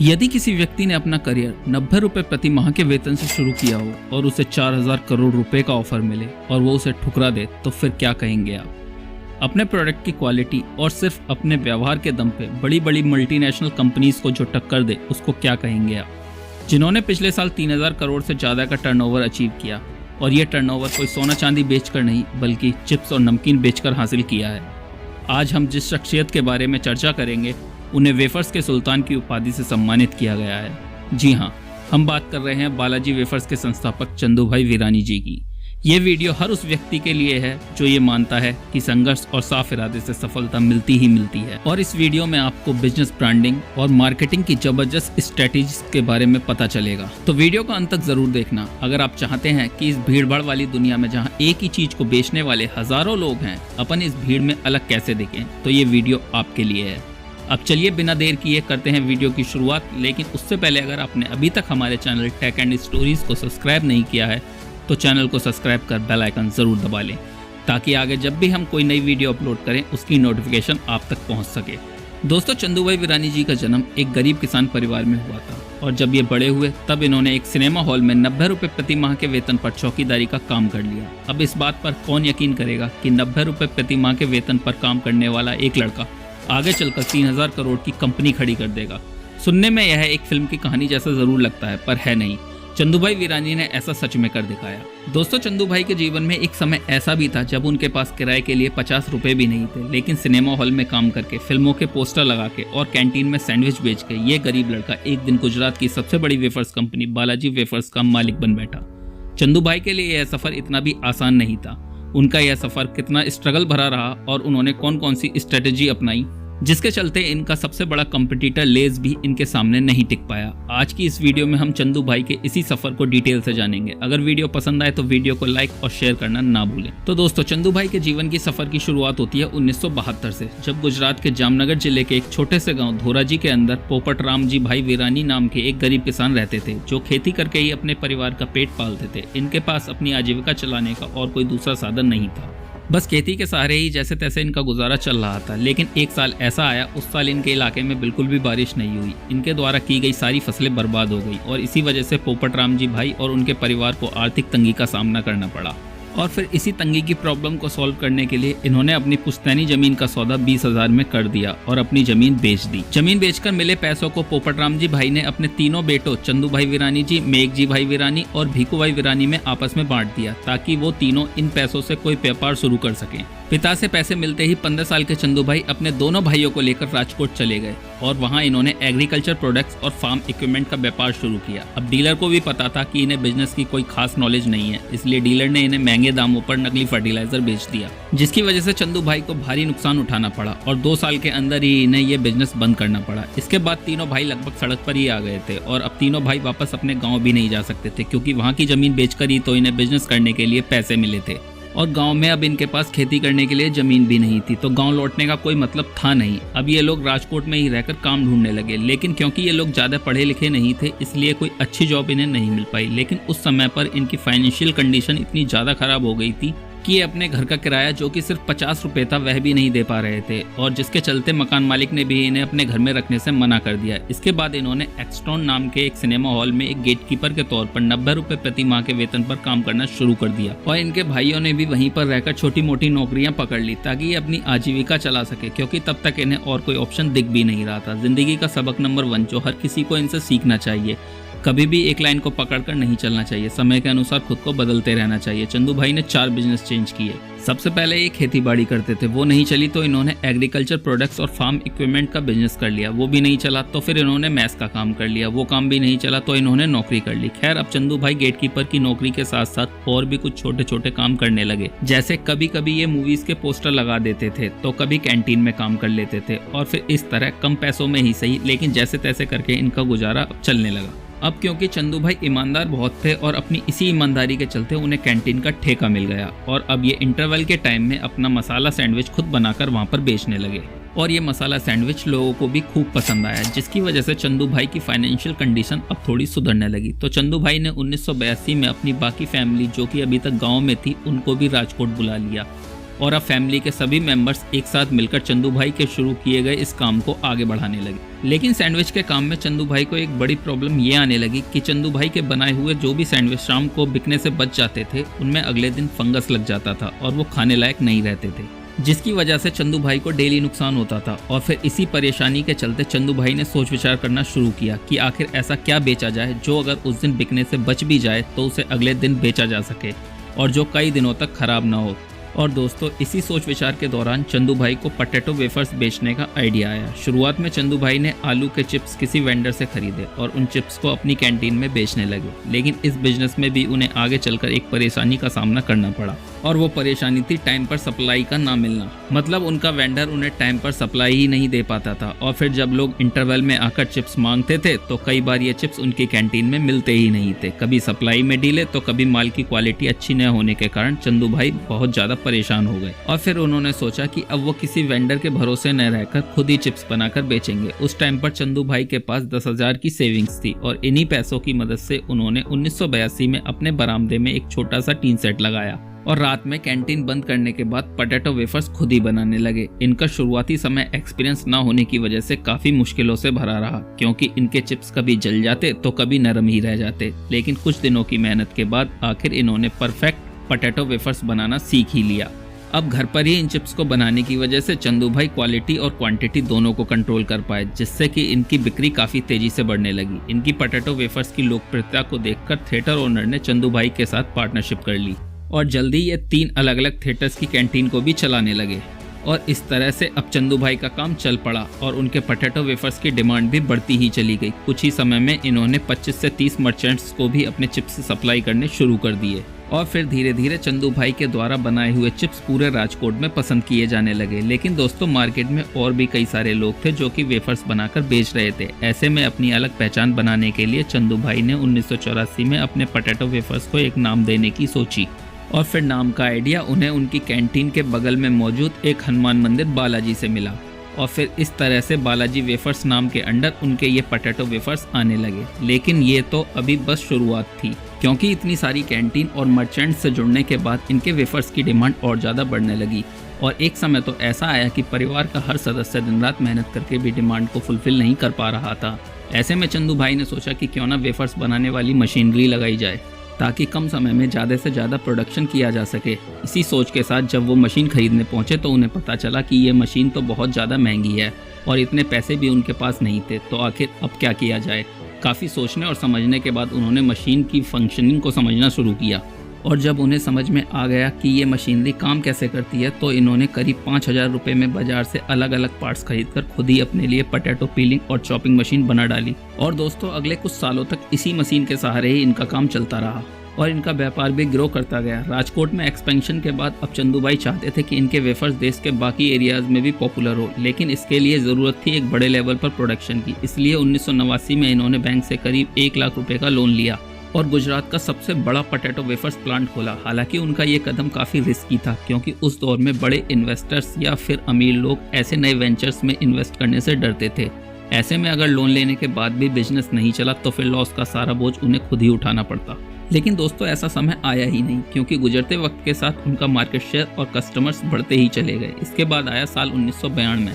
यदि किसी व्यक्ति ने अपना करियर 90 रुपए प्रति माह के वेतन से शुरू किया हो और उसे 4000 करोड़ रुपए का ऑफर मिले और वो उसे ठुकरा दे तो फिर क्या कहेंगे आप? अपने प्रोडक्ट की क्वालिटी और सिर्फ अपने व्यवहार के दम पे बड़ी बड़ी मल्टीनेशनल कंपनीज को जो टक्कर दे उसको क्या कहेंगे आप? जिन्होंने पिछले साल 3000 करोड़ से ज़्यादा का टर्नओवर अचीव किया और ये टर्नओवर कोई सोना चांदी बेचकर नहीं बल्कि चिप्स और नमकीन बेचकर हासिल किया है। आज हम जिस शख्सियत के बारे में चर्चा करेंगे उन्हें वेफर्स के सुल्तान की उपाधि से सम्मानित किया गया है। जी हाँ, हम बात कर रहे हैं बालाजी वेफर्स के संस्थापक चंदूभाई वीरानी जी की। ये वीडियो हर उस व्यक्ति के लिए है जो ये मानता है कि संघर्ष और साफ इरादे से सफलता मिलती ही मिलती है। और इस वीडियो में आपको बिजनेस ब्रांडिंग और मार्केटिंग की जबरदस्त स्ट्रेटेजीज के बारे में पता चलेगा, तो वीडियो का अंत तक जरूर देखना। अगर आप चाहते हैं कि इस भीड़भाड़ वाली दुनिया में जहाँ एक ही चीज को बेचने वाले हजारों लोग हैं, अपन इस भीड़ में अलग कैसे दिखें, तो ये वीडियो आपके लिए है। अब चलिए बिना देर किए करते हैं वीडियो की शुरुआत। लेकिन उससे पहले अगर आपने अभी तक हमारे चैनल टेक एंड स्टोरीज को सब्सक्राइब नहीं किया है तो चैनल को सब्सक्राइब कर बेल आइकन जरूर दबा लें, ताकि आगे जब भी हम कोई नई वीडियो अपलोड करें उसकी नोटिफिकेशन आप तक पहुंच सके। दोस्तों, चंदूभाई वीरानी जी का जन्म एक गरीब किसान परिवार में हुआ था और जब ये बड़े हुए तब इन्होंने एक सिनेमा हॉल में 90 रुपए प्रति माह के वेतन पर चौकीदारी का काम कर लिया। अब इस बात पर कौन यकीन करेगा कि 90 रुपए प्रति माह के वेतन पर काम करने वाला एक लड़का आगे चलकर 3000 करोड़ की कंपनी खड़ी कर देगा। सुनने में यह एक फिल्म की कहानी जैसा जरूर लगता है, पर है नहीं। चंदूभाई वीरानी ने ऐसा सच में कर दिखाया। दोस्तों, चंदूभाई के जीवन में एक समय ऐसा भी था जब उनके पास किराए के लिए 50 रुपए भी नहीं थे, लेकिन सिनेमा हॉल में काम करके, फिल्मों के पोस्टर लगा के और कैंटीन में सैंडविच बेच के ये गरीब लड़का एक दिन गुजरात की सबसे बड़ी वेफर्स कंपनी बालाजी वेफर्स का मालिक बन बैठा। चंदूभाई के लिए यह सफर इतना भी आसान नहीं था। उनका यह सफर कितना स्ट्रगल भरा रहा और उन्होंने कौन कौन सी स्ट्रेटेजी अपनाई जिसके चलते इनका सबसे बड़ा कंपटीटर लेज भी इनके सामने नहीं टिक पाया। आज की इस वीडियो में हम चंदूभाई के इसी सफर को डिटेल से जानेंगे। अगर वीडियो पसंद आए तो वीडियो को लाइक और शेयर करना ना भूलें। तो दोस्तों, चंदूभाई के जीवन की सफर की शुरुआत होती है 1972 से, जब गुजरात के जामनगर जिले के एक छोटे से गाँव धोराजी के अंदर पोपट राम जी भाई वीरानी नाम के एक गरीब किसान रहते थे, जो खेती करके ही अपने परिवार का पेट पालते थे। इनके पास अपनी आजीविका चलाने का और कोई दूसरा साधन नहीं था, बस खेती के सहारे ही जैसे तैसे इनका गुजारा चल रहा था। लेकिन एक साल ऐसा आया, उस साल इनके इलाके में बिल्कुल भी बारिश नहीं हुई। इनके द्वारा की गई सारी फसलें बर्बाद हो गई और इसी वजह से पोपट राम जी भाई और उनके परिवार को आर्थिक तंगी का सामना करना पड़ा। और फिर इसी तंगी की प्रॉब्लम को सॉल्व करने के लिए इन्होंने अपनी पुश्तैनी जमीन का सौदा 20,000 में कर दिया और अपनी जमीन बेच दी। जमीन बेचकर मिले पैसों को पोपट राम जी भाई ने अपने तीनों बेटों चंदूभाई वीरानी जी, मेघ जी भाई वीरानी और भीखूभाई वीरानी में आपस में बांट दिया, ताकि वो तीनों इन पैसों से कोई व्यापार शुरू कर सकें। पिता से पैसे मिलते ही 15 साल के चंदूभाई अपने दोनों भाइयों को लेकर राजकोट चले गए और वहां इन्होंने एग्रीकल्चर प्रोडक्ट्स और फार्म इक्विपमेंट का व्यापार शुरू किया। अब डीलर को भी पता था कि इन्हें बिजनेस की कोई खास नॉलेज नहीं है, इसलिए डीलर ने इन्हें महंगे दामों पर नकली फर्टिलाइजर बेच दिया, जिसकी वजह से चंदूभाई को भारी नुकसान उठाना पड़ा और 2 साल के अंदर ही इन्हें ये बिजनेस बंद करना पड़ा। इसके बाद तीनों भाई लगभग सड़क पर ही आ गए थे और अब तीनों भाई वापस अपने गाँव भी नहीं जा सकते थे, क्योंकि वहाँ की जमीन बेचकर ही तो इन्हें बिजनेस करने के लिए पैसे मिले थे और गांव में अब इनके पास खेती करने के लिए जमीन भी नहीं थी, तो गांव लौटने का कोई मतलब था नहीं। अब ये लोग राजकोट में ही रहकर काम ढूंढने लगे, लेकिन क्योंकि ये लोग ज्यादा पढ़े लिखे नहीं थे इसलिए कोई अच्छी जॉब इन्हें नहीं मिल पाई। लेकिन उस समय पर इनकी फाइनेंशियल कंडीशन इतनी ज्यादा खराब हो गई थी कि ये अपने घर का किराया, जो कि सिर्फ 50 रुपए था, वह भी नहीं दे पा रहे थे और जिसके चलते मकान मालिक ने भी इन्हें अपने घर में रखने से मना कर दिया। इसके बाद इन्होंने एक्सटॉन नाम के एक सिनेमा हॉल में एक गेटकीपर के तौर पर 90 रुपए प्रति माह के वेतन पर काम करना शुरू कर दिया और इनके भाइयों ने भी वहीं पर रहकर छोटी मोटी नौकरियां पकड़ ली, ताकि ये अपनी आजीविका चला सके, क्योंकि तब तक इन्हें और कोई ऑप्शन दिख भी नहीं रहा था। जिंदगी का सबक नंबर 1 जो हर किसी को इनसे सीखना चाहिए, कभी भी एक लाइन को पकड़कर नहीं चलना चाहिए, समय के अनुसार खुद को बदलते रहना चाहिए। चंदूभाई ने 4 बिजनेस चेंज किए। सबसे पहले ये खेती बाड़ी करते थे, वो नहीं चली तो इन्होंने एग्रीकल्चर प्रोडक्ट्स और फार्म इक्विपमेंट का बिजनेस कर लिया, वो भी नहीं चला तो फिर इन्होंने मैस का काम कर लिया, वो काम भी नहीं चला तो इन्होंने नौकरी कर ली। खैर, अब चंदूभाई गेटकीपर की नौकरी के साथ साथ और भी कुछ छोटे छोटे काम करने लगे, जैसे कभी कभी ये मूवीज के पोस्टर लगा देते थे तो कभी कैंटीन में काम कर लेते थे और फिर इस तरह कम पैसों में ही सही, लेकिन जैसे तैसे करके इनका गुजारा चलने लगा। अब क्योंकि चंदूभाई ईमानदार बहुत थे और अपनी इसी ईमानदारी के चलते उन्हें कैंटीन का ठेका मिल गया और अब ये इंटरवल के टाइम में अपना मसाला सैंडविच खुद बनाकर वहां पर बेचने लगे और ये मसाला सैंडविच लोगों को भी खूब पसंद आया, जिसकी वजह से चंदूभाई की फाइनेंशियल कंडीशन अब थोड़ी सुधरने लगी। तो चंदूभाई ने 1982 में अपनी बाकी फैमिली जो कि अभी तक गाँव में थी उनको भी राजकोट बुला लिया और अब फैमिली के सभी मेंबर्स एक साथ मिलकर चंदू भाई के शुरू किए गए इस काम को आगे बढ़ाने लगे। लेकिन सैंडविच के काम में चंदू भाई को एक बड़ी प्रॉब्लम ये आने लगी कि चंदू भाई के बनाए हुए जो भी सैंडविच शाम को बिकने से बच जाते थे उनमें अगले दिन फंगस लग जाता था और वो खाने लायक नहीं रहते थे, जिसकी वजह से चंदू भाई को डेली नुकसान होता था। और फिर इसी परेशानी के चलते चंदू भाई ने सोच विचार करना शुरू किया कि आखिर ऐसा क्या बेचा जाए जो अगर उस दिन बिकने से बच भी जाए तो उसे अगले दिन बेचा जा सके और जो कई दिनों तक खराब ना हो। और दोस्तों इसी सोच विचार के दौरान चंदू भाई को पोटैटो वेफर्स बेचने का आइडिया आया। शुरुआत में चंदू भाई ने आलू के चिप्स किसी वेंडर से खरीदे और उन चिप्स को अपनी कैंटीन में बेचने लगे। लेकिन इस बिजनेस में भी उन्हें आगे चलकर एक परेशानी का सामना करना पड़ा और वो परेशानी थी टाइम पर सप्लाई का ना मिलना। मतलब उनका वेंडर उन्हें टाइम पर सप्लाई ही नहीं दे पाता था और फिर जब लोग इंटरवल में आकर चिप्स मांगते थे तो कई बार ये चिप्स उनकी कैंटीन में मिलते ही नहीं थे। कभी सप्लाई में डीले तो कभी माल की क्वालिटी अच्छी न होने के कारण चंदू भाई बहुत ज्यादा परेशान हो गए और फिर उन्होंने सोचा कि अब वो किसी वेंडर के भरोसे न रहकर खुद ही चिप्स बनाकर बेचेंगे। उस टाइम पर चंदू भाई के पास 10,000 की सेविंग्स थी और इन्हीं पैसों की मदद से उन्होंने 1982 में अपने बरामदे में एक छोटा सा टीन सेट लगाया और रात में कैंटीन बंद करने के बाद पोटैटो वेफर्स खुद ही बनाने लगे। इनका शुरुआती समय एक्सपीरियंस ना होने की वजह से काफी मुश्किलों से भरा रहा, क्योंकि इनके चिप्स कभी जल जाते तो कभी नरम ही रह जाते। लेकिन कुछ दिनों की मेहनत के बाद आखिर इन्होंने परफेक्ट पोटैटो वेफर्स बनाना सीख ही लिया। अब घर पर ही इन चिप्स को बनाने की वजह से चंदू भाई क्वालिटी और क्वांटिटी दोनों को कंट्रोल कर पाए, जिससे कि इनकी बिक्री काफी तेजी से बढ़ने लगी। इनकी पोटैटो वेफर्स की लोकप्रियता को देखकर थिएटर ओनर ने चंदू भाई के साथ पार्टनरशिप कर ली और जल्दी ये 3 अलग-अलग थिएटर्स की कैंटीन को भी चलाने लगे। और इस तरह से अब चंदू भाई का काम चल पड़ा और उनके पोटैटो वेफर्स की डिमांड भी बढ़ती ही चली गई। कुछ ही समय में इन्होंने 25 से 30 मर्चेंट्स को भी अपने चिप्स सप्लाई करने शुरू कर दिए और फिर धीरे धीरे चंदू भाई के द्वारा बनाए हुए चिप्स पूरे राजकोट में पसंद किए जाने लगे। लेकिन दोस्तों मार्केट में और भी कई सारे लोग थे जो कि वेफर्स बनाकर बेच रहे थे। ऐसे में अपनी अलग पहचान बनाने के लिए चंदू भाई ने 1984 में अपने पोटैटो वेफर्स को एक नाम देने की सोची और फिर नाम का आइडिया उन्हें उनकी कैंटीन के बगल में मौजूद एक हनुमान मंदिर बालाजी से मिला और फिर इस तरह से बालाजी वेफर्स नाम के अंडर उनके ये पोटैटो वेफर्स आने लगे। लेकिन ये तो अभी बस शुरुआत थी, क्योंकि इतनी सारी कैंटीन और मर्चेंट से जुड़ने के बाद इनके वेफर्स की डिमांड और ज़्यादा बढ़ने लगी और एक समय तो ऐसा आया कि परिवार का हर सदस्य दिन रात मेहनत करके भी डिमांड को फुलफिल नहीं कर पा रहा था। ऐसे में चंदू भाई ने सोचा कि क्यों ना वेफर्स बनाने वाली मशीनरी लगाई जाए ताकि कम समय में ज़्यादा से ज़्यादा प्रोडक्शन किया जा सके। इसी सोच के साथ जब वो मशीन खरीदने पहुंचे तो उन्हें पता चला कि ये मशीन तो बहुत ज़्यादा महंगी है और इतने पैसे भी उनके पास नहीं थे। तो आखिर अब क्या किया जाए? काफ़ी सोचने और समझने के बाद उन्होंने मशीन की फंक्शनिंग को समझना शुरू किया और जब उन्हें समझ में आ गया कि ये मशीनरी काम कैसे करती है तो इन्होंने करीब 5,000 रुपये में बाजार से अलग अलग पार्ट्स खरीदकर खुद ही अपने लिए पोटैटो पीलिंग और चॉपिंग मशीन बना डाली। और दोस्तों अगले कुछ सालों तक इसी मशीन के सहारे ही इनका काम चलता रहा और इनका व्यापार भी ग्रो करता गया। राजकोट में एक्सपेंशन के बाद अब चंदू भाई चाहते थे कि इनके वेफर्स देश के बाकी एरियाज में भी पॉपुलर हो, लेकिन इसके लिए ज़रूरत थी एक बड़े लेवल पर प्रोडक्शन की। इसलिए 1989 में इन्होंने बैंक से करीब 1 लाख रुपए का लोन लिया और गुजरात का सबसे बड़ा पोटैटो वेफर्स प्लांट खोला। हालांकि उनका ये कदम काफ़ी रिस्की था, क्योंकि उस दौर में बड़े इन्वेस्टर्स या फिर अमीर लोग ऐसे नए वेंचर्स में इन्वेस्ट करने से डरते थे। ऐसे में अगर लोन लेने के बाद भी बिजनेस नहीं चला तो फिर लॉस का सारा बोझ उन्हें खुद ही उठाना पड़ता। लेकिन दोस्तों ऐसा समय आया ही नहीं, क्योंकि गुजरते वक्त के साथ उनका मार्केट शेयर और कस्टमर्स बढ़ते ही चले गए। इसके बाद आया साल 1992 में,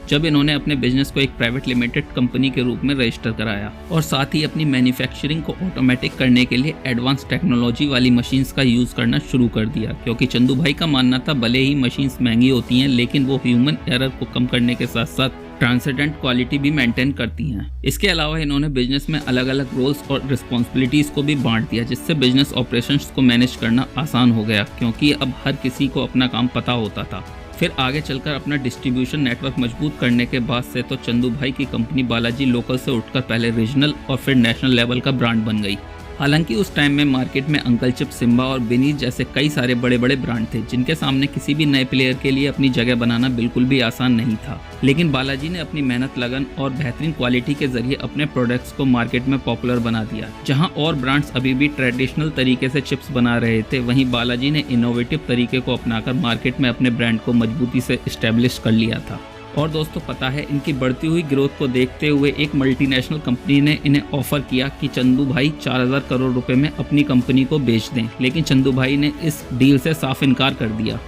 जब इन्होंने अपने बिजनेस को एक प्राइवेट लिमिटेड कंपनी के रूप में रजिस्टर कराया और साथ ही अपनी मैन्युफैक्चरिंग को ऑटोमेटिक करने के लिए एडवांस टेक्नोलॉजी वाली मशीन्स का यूज़ करना शुरू कर दिया। क्योंकि चंदू भाई का मानना था भले ही मशीन्स महंगी होती हैं लेकिन वो ह्यूमन एरर को कम करने के साथ साथ ट्रांसेंडेंट क्वालिटी भी मेंटेन करती हैं। इसके अलावा इन्होंने बिजनेस में अलग अलग रोल्स और रिस्पॉन्सिबिलिटीज़ को भी बांट दिया, जिससे बिजनेस ऑपरेशंस को मैनेज करना आसान हो गया, क्योंकि अब हर किसी को अपना काम पता होता था। फिर आगे चलकर अपना डिस्ट्रीब्यूशन नेटवर्क मजबूत करने के बाद से तो चंदू भाई की कंपनी बालाजी लोकल से उठकर पहले रीजनल और फिर नेशनल लेवल का ब्रांड बन गई। हालांकि उस टाइम में मार्केट में अंकल चिप, सिम्बा और बिनी जैसे कई सारे बड़े बड़े ब्रांड थे, जिनके सामने किसी भी नए प्लेयर के लिए अपनी जगह बनाना बिल्कुल भी आसान नहीं था। लेकिन बालाजी ने अपनी मेहनत, लगन और बेहतरीन क्वालिटी के जरिए अपने प्रोडक्ट्स को मार्केट में पॉपुलर बना दिया। जहां और ब्रांड्स अभी भी ट्रेडिशनल तरीके से चिप्स बना रहे थे, वहीं बालाजी ने इनोवेटिव तरीके को अपनाकर मार्केट में अपने ब्रांड को मजबूती से इस्टेब्लिश कर लिया था। और दोस्तों पता है, इनकी बढ़ती हुई ग्रोथ को देखते हुए एक मल्टीनेशनल कंपनी ने इन्हें ऑफर किया कि चंदू भाई 4,000 करोड़ रुपए में अपनी कंपनी को बेच दें। लेकिन चंदू भाई ने इस डील से साफ इनकार कर दिया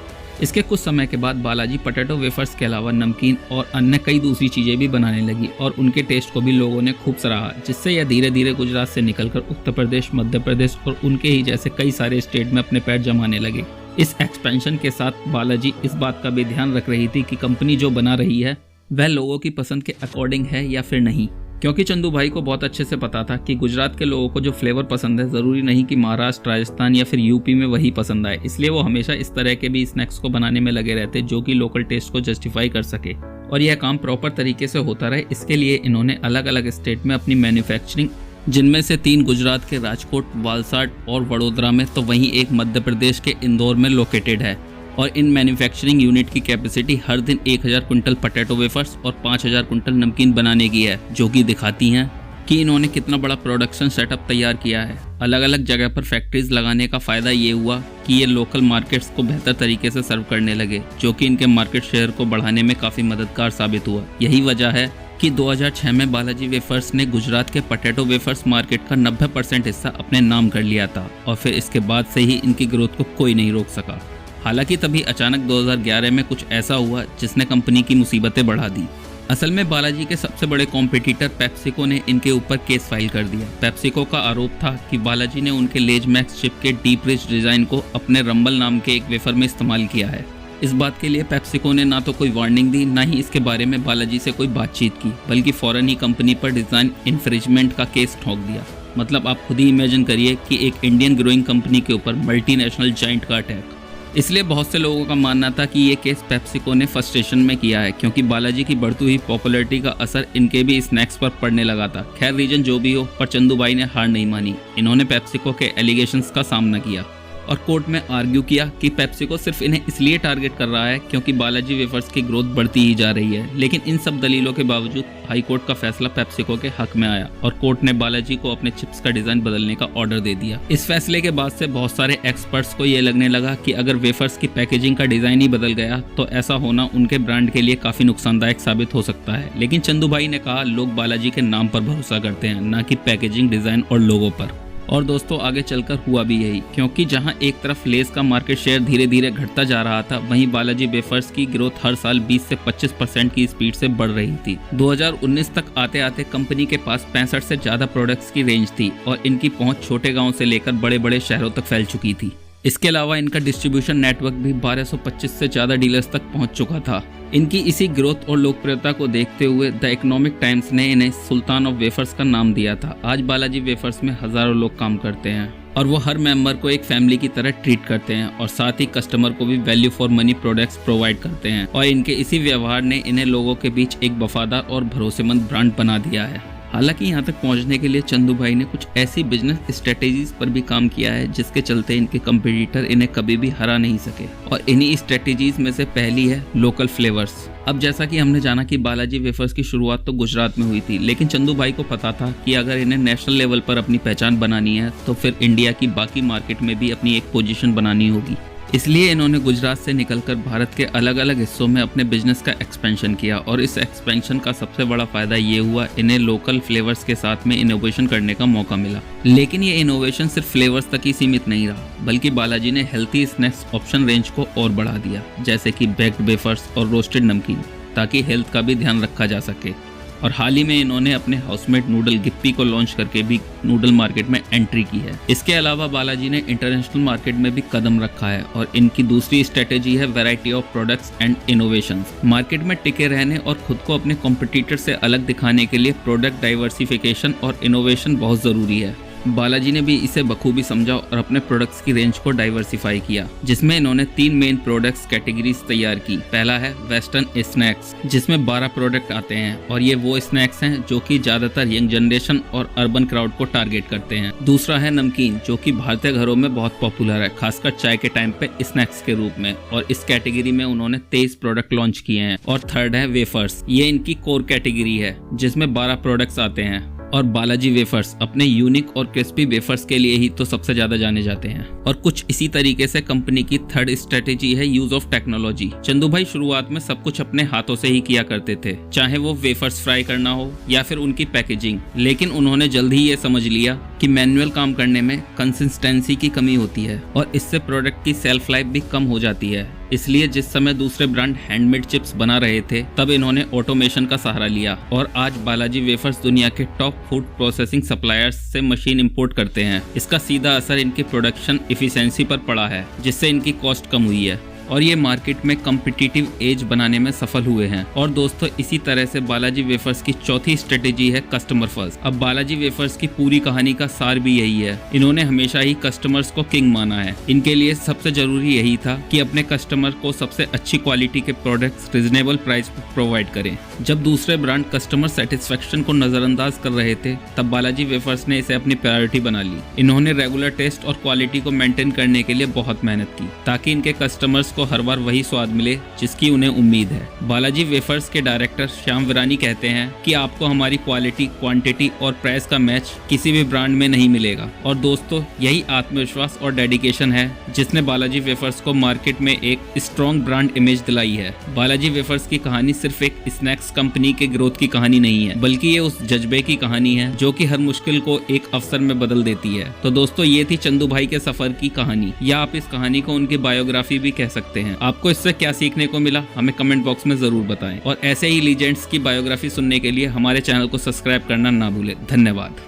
इसके कुछ समय के बाद बालाजी पोटैटो वेफर्स के अलावा नमकीन और अन्य कई दूसरी चीजें भी बनाने लगी और उनके टेस्ट को भी लोगों ने खूब सराहा, जिससे यह धीरे धीरे गुजरात से निकलकर उत्तर प्रदेश, मध्य प्रदेश और उनके ही जैसे कई सारे स्टेट में अपने पैर जमाने लगे। इस एक्सपेंशन के साथ बालाजी इस बात का भी ध्यान रख रही थी कि कंपनी जो बना रही है वह लोगों की पसंद के अकॉर्डिंग है या फिर नहीं, क्योंकि चंदू भाई को बहुत अच्छे से पता था कि गुजरात के लोगों को जो फ्लेवर पसंद है जरूरी नहीं कि महाराष्ट्र, राजस्थान या फिर यूपी में वही पसंद आए। इसलिए वो हमेशा इस तरह के भी स्नैक्स को बनाने में लगे रहते जो कि लोकल टेस्ट को जस्टिफाई कर सके और यह काम प्रॉपर तरीके से होता रहे। इसके लिए इन्होंने अलग अलग स्टेट में अपनी मैन्युफैक्चरिंग, जिनमें से 3 गुजरात के राजकोट, वालसाड और वडोदरा में, तो वहीं एक मध्य प्रदेश के इंदौर में लोकेटेड है। और इन मैन्युफैक्चरिंग यूनिट की कैपेसिटी हर दिन 1000 क्विंटल पोटैटो वेफर्स और 5000 क्विंटल नमकीन बनाने की है, जो कि दिखाती हैं कि इन्होंने कितना बड़ा प्रोडक्शन सेटअप तैयार किया है। अलग अलग जगह पर फैक्ट्रीज लगाने का फायदा ये हुआ कि ये लोकल मार्केट्स को बेहतर तरीके से सर्व करने लगे, जो कि इनके मार्केट शेयर को बढ़ाने में काफ़ी मददगार साबित हुआ। यही वजह है कि 2006 में बालाजी वेफर्स ने गुजरात के पोटैटो वेफर्स मार्केट का 90% हिस्सा अपने नाम कर लिया था और फिर इसके बाद से ही इनकी ग्रोथ को कोई नहीं रोक सका। हालांकि तभी अचानक 2011 में कुछ ऐसा हुआ जिसने कंपनी की मुसीबतें बढ़ा दी। असल में बालाजी के सबसे बड़े कॉम्पिटिटर पेप्सिको ने इनके ऊपर केस फाइल कर दिया। पेप्सिको का आरोप था कि बालाजी ने उनके लेज मैक्स चिप के डीप रिच डिजाइन को अपने रंबल नाम के एक वेफर में इस्तेमाल किया है। इस बात के लिए पेप्सिको ने ना तो कोई वार्निंग दी, ना ही इसके बारे में बालाजी से कोई बातचीत की, बल्कि फौरन ही कंपनी पर डिजाइन इन्फ्रिंजमेंट का केस ठोक दिया। मतलब आप खुद ही इमेजिन करिए कि एक इंडियन ग्रोइंग कंपनी के ऊपर मल्टीनेशनल जाइंट का अटैक। इसलिए बहुत से लोगों का मानना था कि ये केस पेप्सिको ने फ्रस्ट्रेशन में किया है, क्योंकि बालाजी की बढ़ती हुई पॉपुलैरिटी का असर इनके भी स्नैक्स पर पड़ने लगा था। खैर रीजन जो भी हो, पर चंदू भाई ने हार नहीं मानी। इन्होंने पेप्सिको के एलिगेशंस का सामना किया और कोर्ट में आर्ग्यू किया कि पेप्सिको सिर्फ इन्हें इसलिए टारगेट कर रहा है क्योंकि बालाजी वेफर्स की ग्रोथ बढ़ती ही जा रही है। लेकिन इन सब दलीलों के बावजूद हाई कोर्ट का फैसला पेप्सिको के हक में आया और कोर्ट ने बालाजी को अपने चिप्स का डिजाइन बदलने का ऑर्डर दे दिया। इस फैसले के बाद से बहुत सारे एक्सपर्ट्स को ये लगने लगा कि अगर वेफर्स की पैकेजिंग का डिजाइन ही बदल गया तो ऐसा होना उनके ब्रांड के लिए काफी नुकसानदायक साबित हो सकता है। लेकिन चंदू भाई ने कहा, लोग बालाजी के नाम पर भरोसा करते हैं, ना कि पैकेजिंग, डिजाइन और लोगो पर। और दोस्तों आगे चलकर हुआ भी यही, क्योंकि जहां एक तरफ लेस का मार्केट शेयर धीरे धीरे घटता जा रहा था, वहीं बालाजी वेफर्स की ग्रोथ हर साल 20 से 25% की स्पीड से बढ़ रही थी। 2019 तक आते आते कंपनी के पास 65 से ज्यादा प्रोडक्ट्स की रेंज थी और इनकी पहुंच छोटे गाँव से लेकर बड़े बड़े शहरों तक फैल चुकी थी। इसके अलावा इनका डिस्ट्रीब्यूशन नेटवर्क भी 1225 से ज्यादा डीलर्स तक पहुंच चुका था। इनकी इसी ग्रोथ और लोकप्रियता को देखते हुए द इकोनॉमिक टाइम्स ने इन्हें सुल्तान ऑफ वेफर्स का नाम दिया था। आज बालाजी वेफर्स में हजारों लोग काम करते हैं और वो हर मेंबर को एक फैमिली की तरह ट्रीट करते हैं और साथ ही कस्टमर को भी value for money products provide करते हैं। और इनके इसी व्यवहार ने इन्हें लोगों के बीच एक वफादार और भरोसेमंद ब्रांड बना दिया है। हालांकि यहाँ तक पहुँचने के लिए चंदू भाई ने कुछ ऐसी बिजनेस स्ट्रेटेजीज पर भी काम किया है जिसके चलते इनके कंपटीटर इन्हें कभी भी हरा नहीं सके, और इन्हीं स्ट्रेटेजीज में से पहली है लोकल फ्लेवर्स। अब जैसा कि हमने जाना कि बालाजी वेफर्स की शुरुआत तो गुजरात में हुई थी, लेकिन चंदू भाई को पता था कि अगर इन्हें नेशनल लेवल पर अपनी पहचान बनानी है तो फिर इंडिया की बाकी मार्केट में भी अपनी एक पोजीशन बनानी होगी। इसलिए इन्होंने गुजरात से निकलकर भारत के अलग अलग हिस्सों में अपने बिजनेस का एक्सपेंशन किया और इस एक्सपेंशन का सबसे बड़ा फायदा ये हुआ, इन्हें लोकल फ्लेवर्स के साथ में इनोवेशन करने का मौका मिला। लेकिन ये इनोवेशन सिर्फ फ्लेवर्स तक ही सीमित नहीं रहा, बल्कि बालाजी ने हेल्थी स्नैक्स ऑप्शन रेंज को और बढ़ा दिया, जैसे कि बेक्ड वेफर्स और रोस्टेड नमकीन, ताकि हेल्थ का भी ध्यान रखा जा सके। और हाल ही में इन्होंने अपने हाउसमेड नूडल गिप्पी को लॉन्च करके भी नूडल मार्केट में एंट्री की है। इसके अलावा बालाजी ने इंटरनेशनल मार्केट में भी कदम रखा है और इनकी दूसरी स्ट्रेटेजी है variety of products and innovations. Market में टिके रहने और खुद को अपने कॉम्पिटिटर से अलग दिखाने के लिए प्रोडक्ट डाइवर्सिफिकेशन और इनोवेशन बहुत जरूरी है। बालाजी ने भी इसे बखूबी समझा और अपने प्रोडक्ट्स की रेंज को डाइवर्सिफाई किया, जिसमें इन्होंने 3 मेन प्रोडक्ट्स कैटेगरीज तैयार की। पहला है वेस्टर्न स्नैक्स, जिसमें 12 प्रोडक्ट आते हैं और ये वो स्नैक्स हैं जो कि ज्यादातर यंग जनरेशन और अर्बन क्राउड को टारगेट करते हैं। दूसरा है नमकीन, जो कि भारतीय घरों में बहुत पॉपुलर है, खासकर चाय के टाइम पे स्नैक्स के रूप में, और इस कैटेगरी में उन्होंने 23 प्रोडक्ट लॉन्च किए हैं। और थर्ड है वेफर्स, ये इनकी कोर कैटेगरी है जिसमें 12 प्रोडक्ट्स आते हैं। और बालाजी वेफर्स अपने यूनिक और क्रिस्पी वेफर्स के लिए ही तो सबसे ज्यादा जाने जाते हैं। और कुछ इसी तरीके से कंपनी की थर्ड स्ट्रेटेजी है यूज ऑफ टेक्नोलॉजी। चंदू भाई शुरुआत में सब कुछ अपने हाथों से ही किया करते थे, चाहे वो वेफर्स फ्राई करना हो या फिर उनकी पैकेजिंग, लेकिन उन्होंने जल्द ही ये समझ लिया कि मैनुअल काम करने में कंसिस्टेंसी की कमी होती है और इससे प्रोडक्ट की सेल्फ लाइफ भी कम हो जाती है। इसलिए जिस समय दूसरे ब्रांड हैंडमेड चिप्स बना रहे थे तब इन्होंने ऑटोमेशन का सहारा लिया और आज बालाजी वेफर्स दुनिया के टॉप फूड प्रोसेसिंग सप्लायर्स से मशीन इंपोर्ट करते हैं। इसका सीधा असर इनकी प्रोडक्शन इफिशिएंसी पर पड़ा है, जिससे इनकी कॉस्ट कम हुई है और ये मार्केट में कम्पिटिटिव एज बनाने में सफल हुए हैं। और दोस्तों, इसी तरह से बालाजी वेफर्स की चौथी स्ट्रेटेजी है कस्टमर फर्स्ट। अब बालाजी वेफर्स की पूरी कहानी का सार भी यही है। इन्होंने हमेशा ही कस्टमर्स को किंग माना है। इनके लिए सबसे जरूरी यही था कि अपने कस्टमर को सबसे अच्छी क्वालिटी के प्रोडक्ट्स रिजनेबल प्राइस पर प्रोवाइड करें। जब दूसरे ब्रांड कस्टमर सेटिस्फेक्शन को नजरअंदाज कर रहे थे तब बालाजी वेफर्स ने इसे अपनी प्रायोरिटी बना ली। इन्होंने रेगुलर टेस्ट और क्वालिटी को मेंटेन करने के लिए बहुत मेहनत की ताकि इनके कस्टमर्स को हर बार वही स्वाद मिले जिसकी उन्हें उम्मीद है। बालाजी वेफर्स के डायरेक्टर श्याम विरानी कहते हैं कि आपको हमारी क्वालिटी, क्वांटिटी और प्राइस का मैच किसी भी ब्रांड में नहीं मिलेगा। और दोस्तों, यही आत्मविश्वास और डेडिकेशन है जिसने बालाजी वेफर्स को मार्केट में एक स्ट्रॉन्ग ब्रांड इमेज दिलाई है। बालाजी वेफर्स की कहानी सिर्फ एक स्नैक्स कंपनी के ग्रोथ की कहानी नहीं है, बल्कि ये उस जज्बे की कहानी है जो कि हर मुश्किल को एक अवसर में बदल देती है। तो दोस्तों, ये थी चंदू भाई के सफर की कहानी, या आप इस कहानी को उनकी बायोग्राफी भी कह सकते हैं। आपको इससे क्या सीखने को मिला हमें कमेंट बॉक्स में जरूर बताएं और ऐसे ही लीजेंड्स की बायोग्राफी सुनने के लिए हमारे चैनल को सब्सक्राइब करना ना भूलें। धन्यवाद।